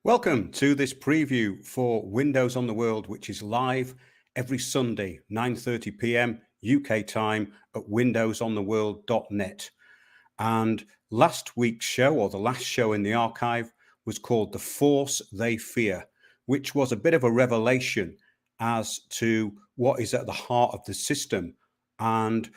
Welcome to this preview for Windows on the World, which is live every Sunday, 9:30 p.m. UK time at windowsontheworld.net. And last week's show, or the last show in the archive, was called The Force They Fear, which was a bit of a revelation as to what is at the heart of the system and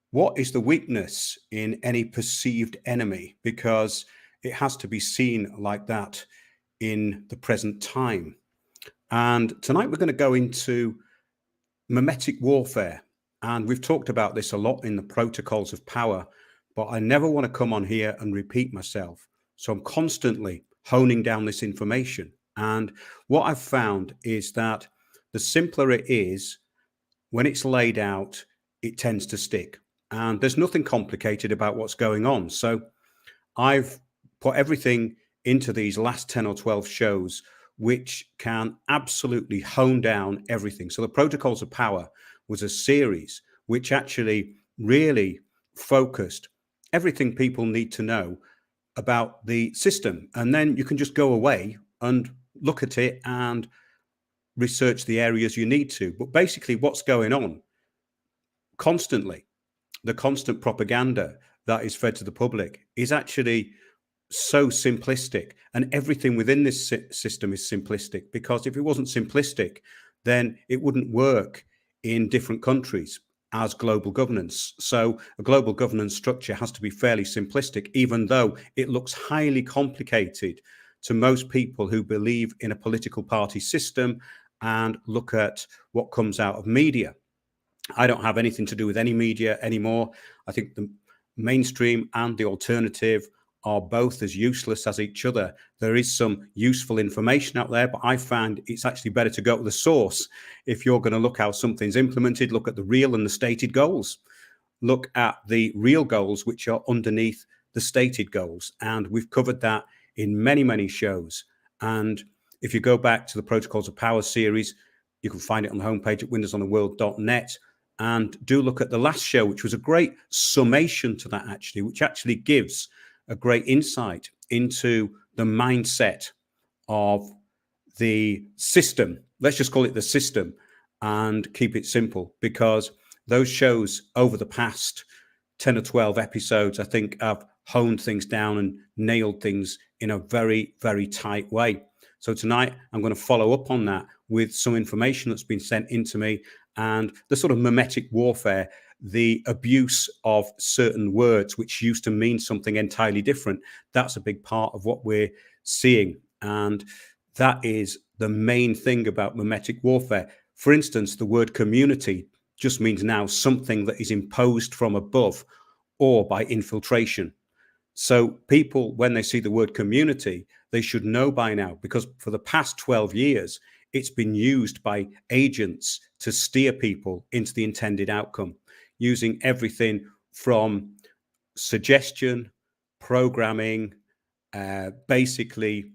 what is the weakness in any perceived enemy, because it has to be seen like that in the present time. And tonight we're going to go into mimetic warfare. And we've talked about this a lot in the protocols of power, but I never want to come on here and repeat myself. So I'm constantly honing down this information. And what I've found is that the simpler it is, when it's laid out, it tends to stick. And there's nothing complicated about what's going on. So I've put everything into these last 10 or 12 shows, which can absolutely hone down everything. So the Protocols of Power was a series which actually really focused everything people need to know about the system. And then you can just go away and look at it and research the areas you need to. But basically what's going on constantly, the constant propaganda that is fed to the public is actually so simplistic, and everything within this system is simplistic, because if it wasn't simplistic, then it wouldn't work in different countries as global governance. So a global governance structure has to be fairly simplistic, even though it looks highly complicated to most people who believe in a political party system and look at what comes out of media. I don't have anything to do with any media anymore. I think the mainstream and the alternative are both as useless as each other. There is some useful information out there, but I find it's actually better to go to the source. If you're going to look how something's implemented, look at the real and the stated goals. Look at the real goals, which are underneath the stated goals. And we've covered that in many, many shows. And if you go back to the Protocols of Power series, you can find it on the homepage at windowsontheworld.net. And do look at the last show, which was a great summation to that, actually, which actually gives a great insight into the mindset of the system. Let's just call it the system and keep it simple, because those shows over the past 10 or 12 episodes, I think, have honed things down and nailed things in a very, very tight way. So tonight I'm going to follow up on that with some information that's been sent into me, and the sort of mimetic warfare, the abuse of certain words which used to mean something entirely different. That's a big part of what we're seeing. And that is the main thing about mimetic warfare. For instance, the word community just means now something that is imposed from above or by infiltration. So people, when they see the word community, they should know by now, because for the past 12 years, it's been used by agents to steer people into the intended outcome, using everything from suggestion, programming, basically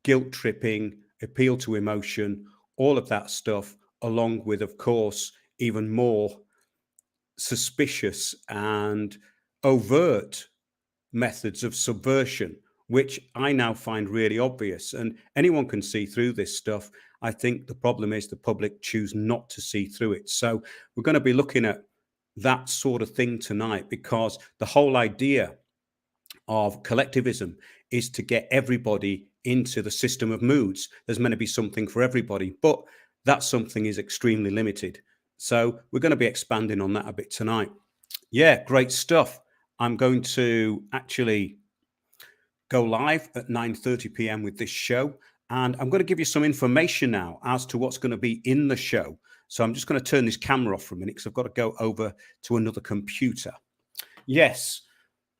guilt tripping, appeal to emotion, all of that stuff, along with, of course, even more suspicious and overt methods of subversion, which I now find really obvious. And anyone can see through this stuff. I think the problem is the public choose not to see through it. So we're going to be looking at that sort of thing tonight, because the whole idea of collectivism is to get everybody into the system of moods. There's meant to be something for everybody, but that something is extremely limited. So we're going to be expanding on that a bit tonight. Yeah, great stuff. I'm going to actually go live at 9:30 p.m. with this show, and I'm going to give you some information now as to what's going to be in the show. So I'm just going to turn this camera off for a minute, because I've got to go over to another computer. Yes.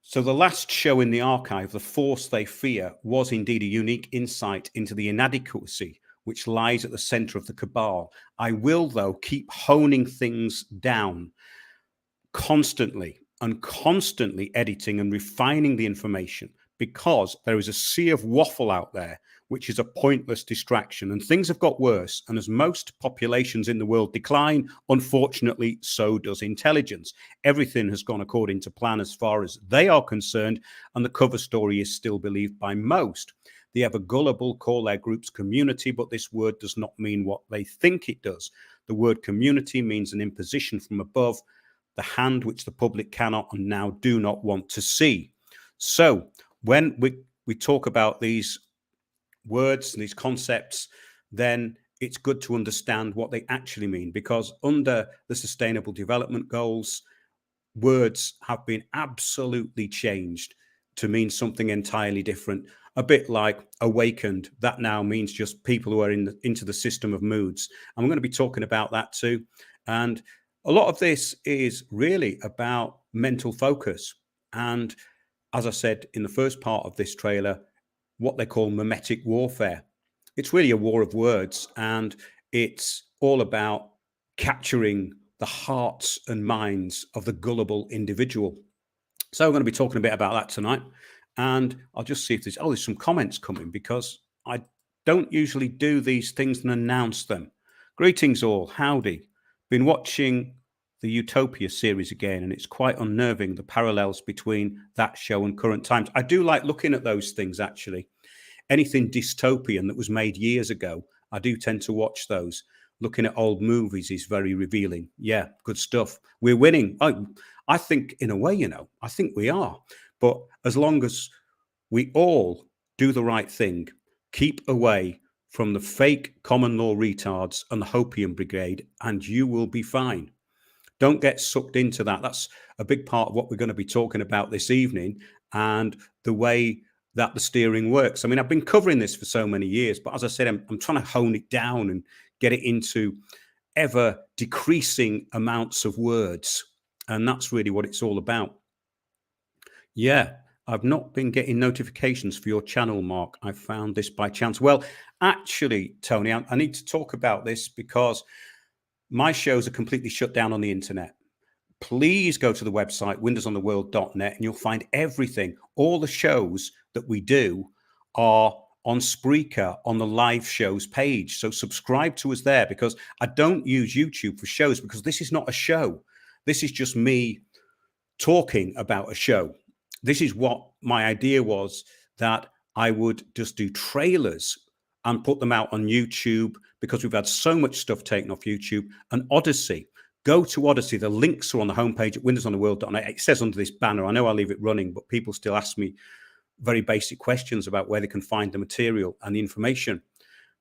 So the last show in the archive, The Force They Fear, was indeed a unique insight into the inadequacy which lies at the center of the cabal. I will, though, keep honing things down constantly and constantly editing and refining the information, because there is a sea of waffle out there, which is a pointless distraction. And things have got worse. And as most populations in the world decline, unfortunately, so does intelligence. Everything has gone according to plan as far as they are concerned, and the cover story is still believed by most. The ever gullible call their groups community, but this word does not mean what they think it does. The word community means an imposition from above, the hand which the public cannot and now do not want to see. So when we talk about these words and these concepts, then it's good to understand what they actually mean, because under the Sustainable Development Goals, words have been absolutely changed to mean something entirely different. A bit like awakened, that now means just people who are into the system of moods. And we're going to be talking about that too. And a lot of this is really about mental focus. And as I said in the first part of this trailer, what they call mimetic warfare. It's really a war of words, and it's all about capturing the hearts and minds of the gullible individual. So we're going to be talking a bit about that tonight. And I'll just see if there's some comments coming, because I don't usually do these things and announce them. Greetings all, howdy. Been watching the Utopia series again, and it's quite unnerving, the parallels between that show and current times. I do like looking at those things, actually. Anything dystopian that was made years ago, I do tend to watch those. Looking at old movies is very revealing. Yeah, good stuff. We're winning. I think in a way, I think we are. But as long as we all do the right thing, keep away from the fake common law retards and the Hopium Brigade, and you will be fine. Don't get sucked into that. That's a big part of what we're going to be talking about this evening, and the way that the steering works. I mean, I've been covering this for so many years, but as I said, I'm trying to hone it down and get it into ever decreasing amounts of words. And that's really what it's all about. Yeah, I've not been getting notifications for your channel, Mark. I found this by chance. Well, actually, Tony, I need to talk about this because my shows are completely shut down on the internet. Please go to the website, windowsontheworld.net, and you'll find everything. All the shows that we do are on Spreaker on the live shows page. So subscribe to us there, because I don't use YouTube for shows, because this is not a show. This is just me talking about a show. This is what my idea was, that I would just do trailers and put them out on YouTube, because we've had so much stuff taken off YouTube. And Odyssey. Go to Odyssey. The links are on the homepage at windowsontheworld.net. It says under this banner. I know I leave it running, but people still ask me very basic questions about where they can find the material and the information.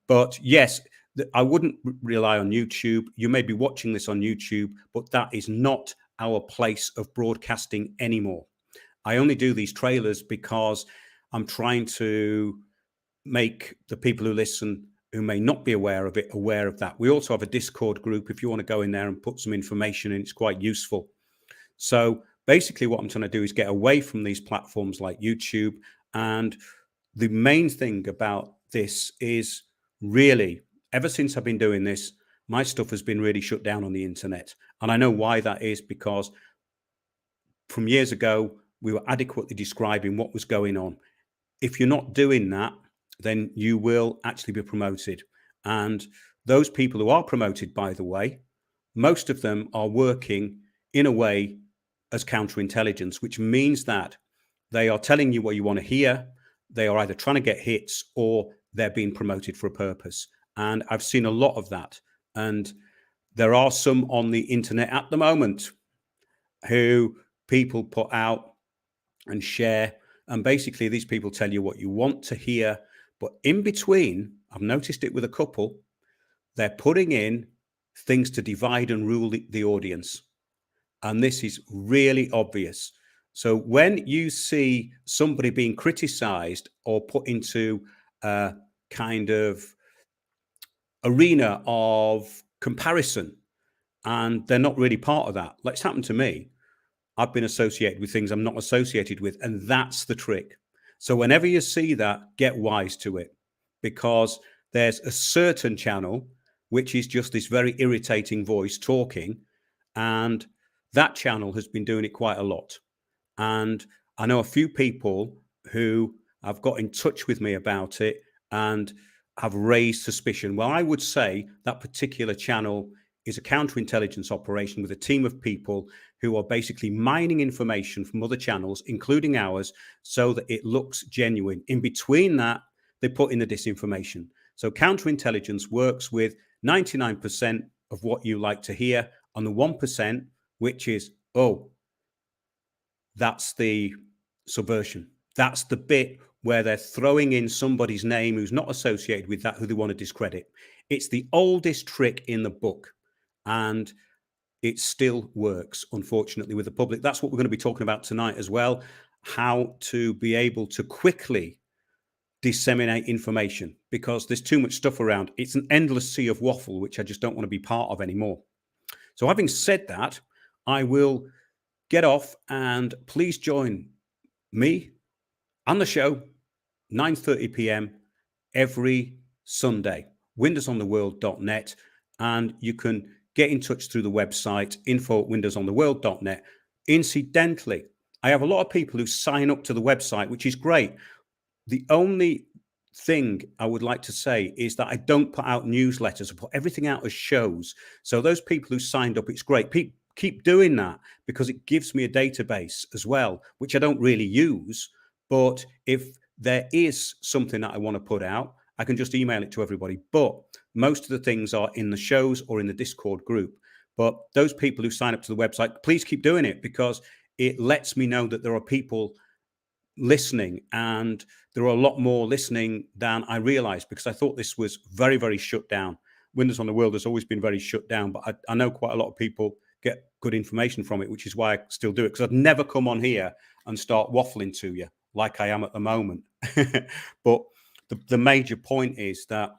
But yes, I wouldn't rely on YouTube. You may be watching this on YouTube, but that is not our place of broadcasting anymore. I only do these trailers because I'm trying to make the people who listen, who may not be aware of it, aware of that. We also have a Discord group if you want to go in there and put some information in. It's quite useful. So basically what I'm trying to do is get away from these platforms like YouTube. And the main thing about this is, really, ever since I've been doing this, my stuff has been really shut down on the internet. And I know why that is, because from years ago, we were adequately describing what was going on. If you're not doing that, then you will actually be promoted. And those people who are promoted, by the way, most of them are working in a way as counterintelligence, which means that they are telling you what you want to hear. They are either trying to get hits or they're being promoted for a purpose. And I've seen a lot of that. And there are some on the internet at the moment who people put out and share. And basically, these people tell you what you want to hear. But in between, I've noticed it with a couple, they're putting in things to divide and rule the audience. And this is really obvious. So when you see somebody being criticized or put into a kind of arena of comparison, and they're not really part of that, like it's happened to me. I've been associated with things I'm not associated with, and that's the trick. So whenever you see that, get wise to it, because there's a certain channel which is just this very irritating voice talking, and that channel has been doing it quite a lot. And I know a few people who have got in touch with me about it and have raised suspicion. Well, I would say that particular channel is a counterintelligence operation with a team of people who are basically mining information from other channels, including ours, so that it looks genuine. In between that, they put in the disinformation. So counterintelligence works with 99% of what you like to hear, and the 1%, which is, oh, that's the subversion. That's the bit where they're throwing in somebody's name who's not associated with that, who they want to discredit. It's the oldest trick in the book, and it still works, unfortunately, with the public. That's what we're going to be talking about tonight as well, how to be able to quickly disseminate information, because there's too much stuff around. It's an endless sea of waffle, which I just don't want to be part of anymore. So having said that, I will get off, and please join me on the show, 9:30 p.m. every Sunday, windowsontheworld.net, and you can get in touch through the website, info@windowsontheworld.net. Incidentally, I have a lot of people who sign up to the website, which is great. The only thing I would like to say is that I don't put out newsletters. I put everything out as shows. So those people who signed up, it's great. Keep doing that, because it gives me a database as well, which I don't really use. But if there is something that I want to put out, I can just email it to everybody. But most of the things are in the shows or in the Discord group. But those people who sign up to the website, please keep doing it, because it lets me know that there are people listening, and there are a lot more listening than I realized, because I thought this was very, very shut down. Windows on the World has always been very shut down, but I know quite a lot of people get good information from it, which is why I still do it, because I'd never come on here and start waffling to you like I am at the moment. But the major point is that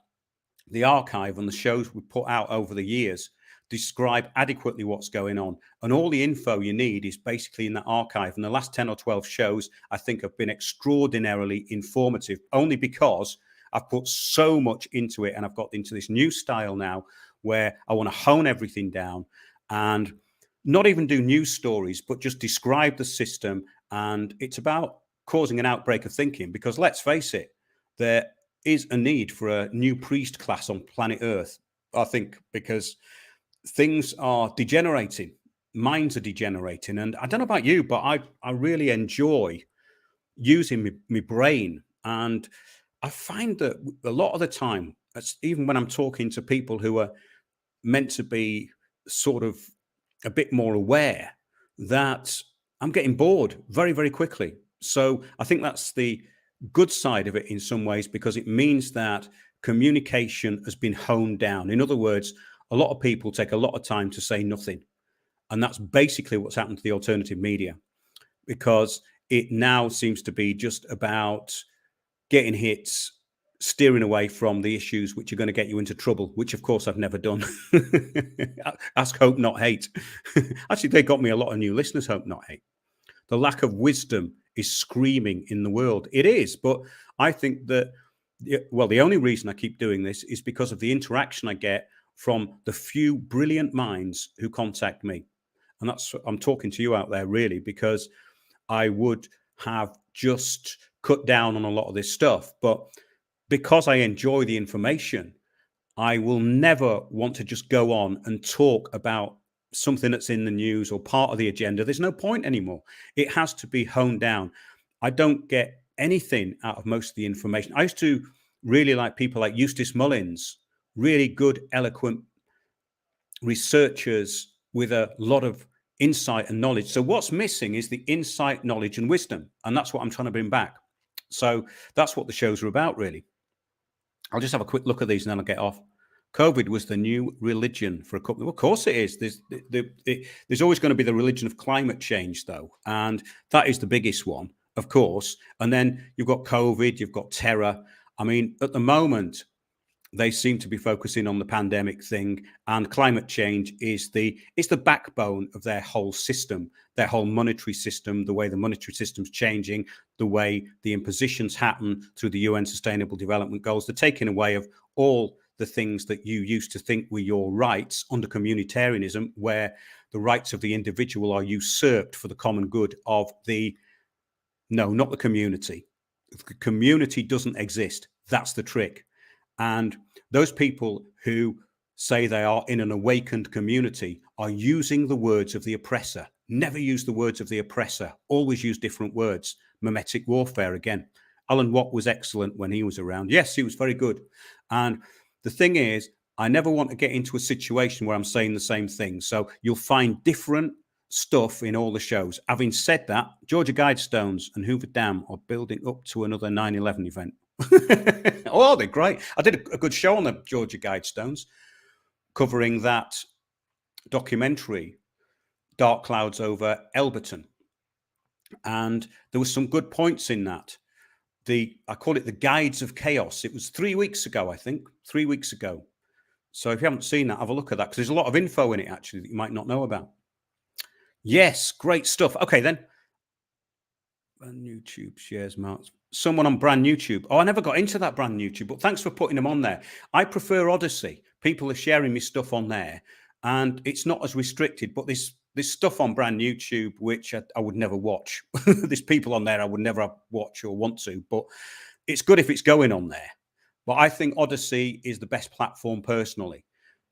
the archive and the shows we put out over the years describe adequately what's going on, and all the info you need is basically in that archive. And the last 10 or 12 shows, I think, have been extraordinarily informative, only because I've put so much into it, and I've got into this new style now where I want to hone everything down and not even do news stories, but just describe the system. And it's about causing an outbreak of thinking, because let's face it, there is a need for a new priest class on planet Earth, I think, because things are degenerating, minds are degenerating. And I don't know about you, but I really enjoy using my brain. And I find that a lot of the time, even when I'm talking to people who are meant to be sort of a bit more aware, that I'm getting bored very, very quickly. So I think that's the good side of it in some ways, because it means that communication has been honed down. In other words, a lot of people take a lot of time to say nothing. And that's basically what's happened to the alternative media, because it now seems to be just about getting hits, steering away from the issues which are going to get you into trouble, which of course I've never done. Ask, hope, not hate. Actually, they got me a lot of new listeners, hope, not hate. The lack of wisdom is screaming in the world. It is, but I think that, well, the only reason I keep doing this is because of the interaction I get from the few brilliant minds who contact me. And that's, I'm talking to you out there really, because I would have just cut down on a lot of this stuff. But because I enjoy the information, I will never want to just go on and talk about something that's in the news or part of the agenda. There's no point anymore. It has to be honed down. I don't get anything out of most of the information. I used to really like people like Eustace Mullins, really good, eloquent researchers with a lot of insight and knowledge. So what's missing is the insight, knowledge, and wisdom. And that's what I'm trying to bring back. So that's what the shows are about, really. I'll just have a quick look at these and then I'll get off. COVID was the new religion for a couple. Well, of course it is. There's always going to be the religion of climate change, though. And that is the biggest one, of course. And then you've got COVID, you've got terror. I mean, at the moment, they seem to be focusing on the pandemic thing, and climate change is it's the backbone of their whole system, their whole monetary system, the way the monetary system's changing, the way the impositions happen through the UN Sustainable Development Goals, the taking away of all the things that you used to think were your rights under communitarianism, where the rights of the individual are usurped for the common good of no, not the community. The community doesn't exist. That's the trick. And those people who say they are in an awakened community are using the words of the oppressor. Never use the words of the oppressor. Always use different words. Mimetic warfare again. Alan Watt was excellent when he was around. Yes, he was very good. And the thing is, I never want to get into a situation where I'm saying the same thing. So you'll find different stuff in all the shows. Having said that, Georgia Guidestones and Hoover Dam are building up to another 9/11 event. Oh, they're great. I did a good show on the Georgia Guidestones covering that documentary, Dark Clouds Over Elberton. And there were some good points in that. I call it the Guides of Chaos. It was 3 weeks ago, I think, 3 weeks ago. So if you haven't seen that, have a look at that, because there's a lot of info in it, actually, that you might not know about. Yes, great stuff. Okay, then. Brand YouTube shares marks. Someone on brand YouTube. Oh, I never got into that brand YouTube, but thanks for putting them on there. I prefer Odyssey. People are sharing me stuff on there, and it's not as restricted, but this stuff on brand YouTube, which I would never watch. There's people on there I would never watch or want to, but it's good if it's going on there. But I think Odyssey is the best platform personally,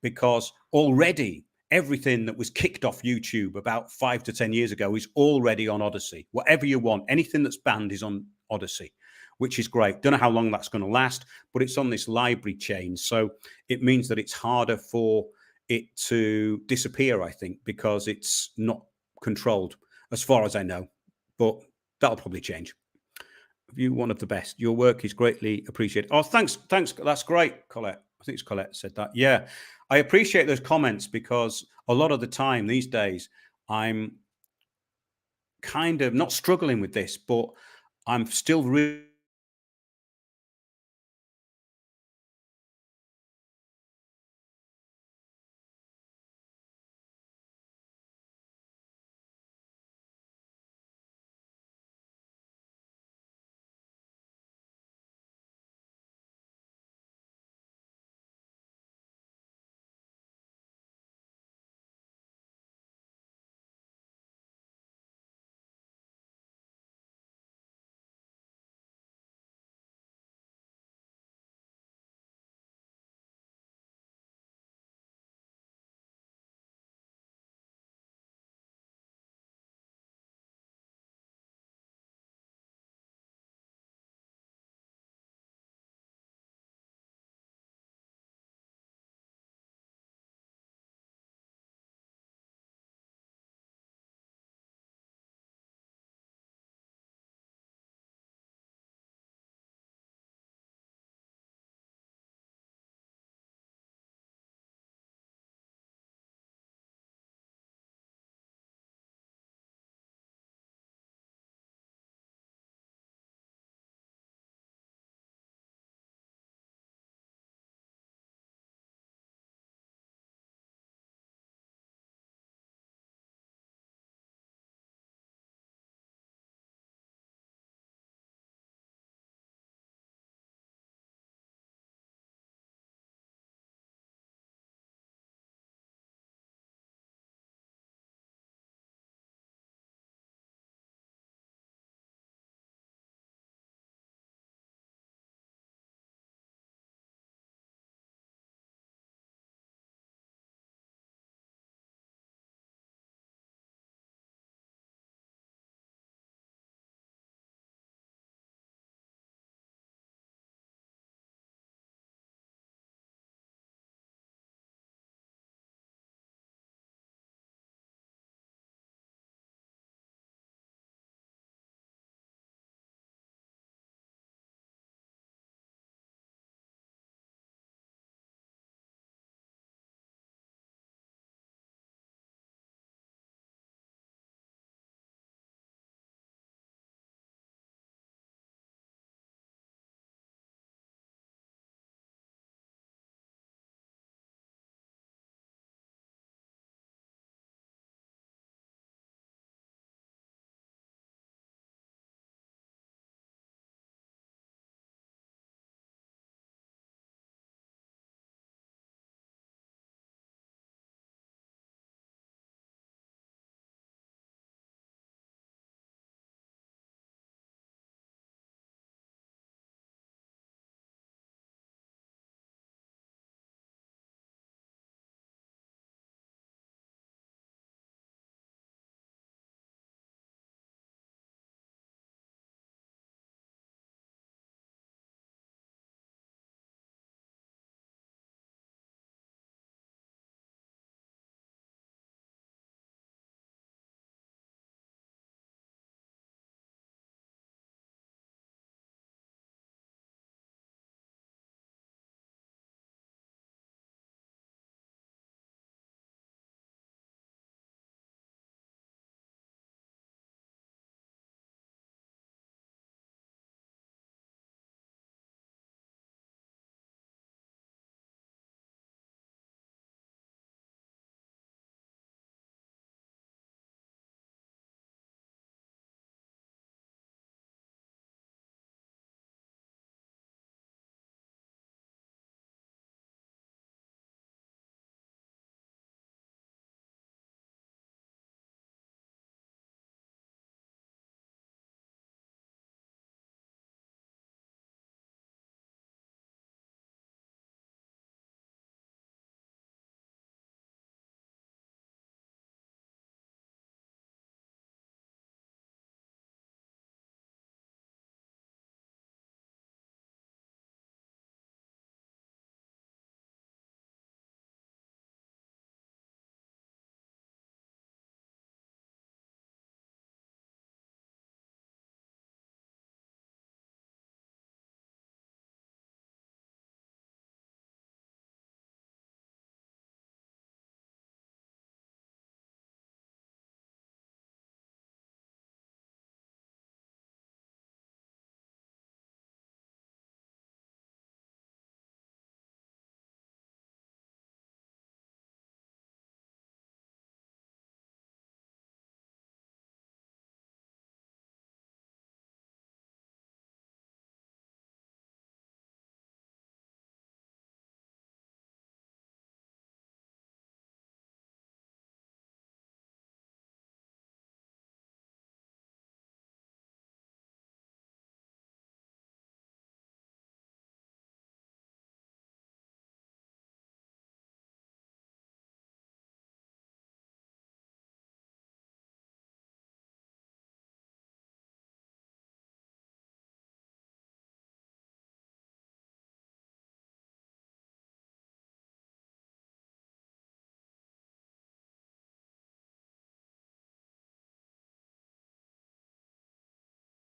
because already everything that was kicked off YouTube about 5 to 10 years ago is already on Odyssey. Whatever you want, anything that's banned is on Odyssey, which is great. Don't know how long that's going to last, but it's on this library chain. So it means that it's harder for it to disappear, I think, because it's not controlled, as far as I know. But that'll probably change. You one of the best. Your work is greatly appreciated. Oh, thanks. That's great, Colette. I think it's Colette said that. Yeah, I appreciate those comments, because a lot of the time these days I'm kind of not struggling with this, but I'm still really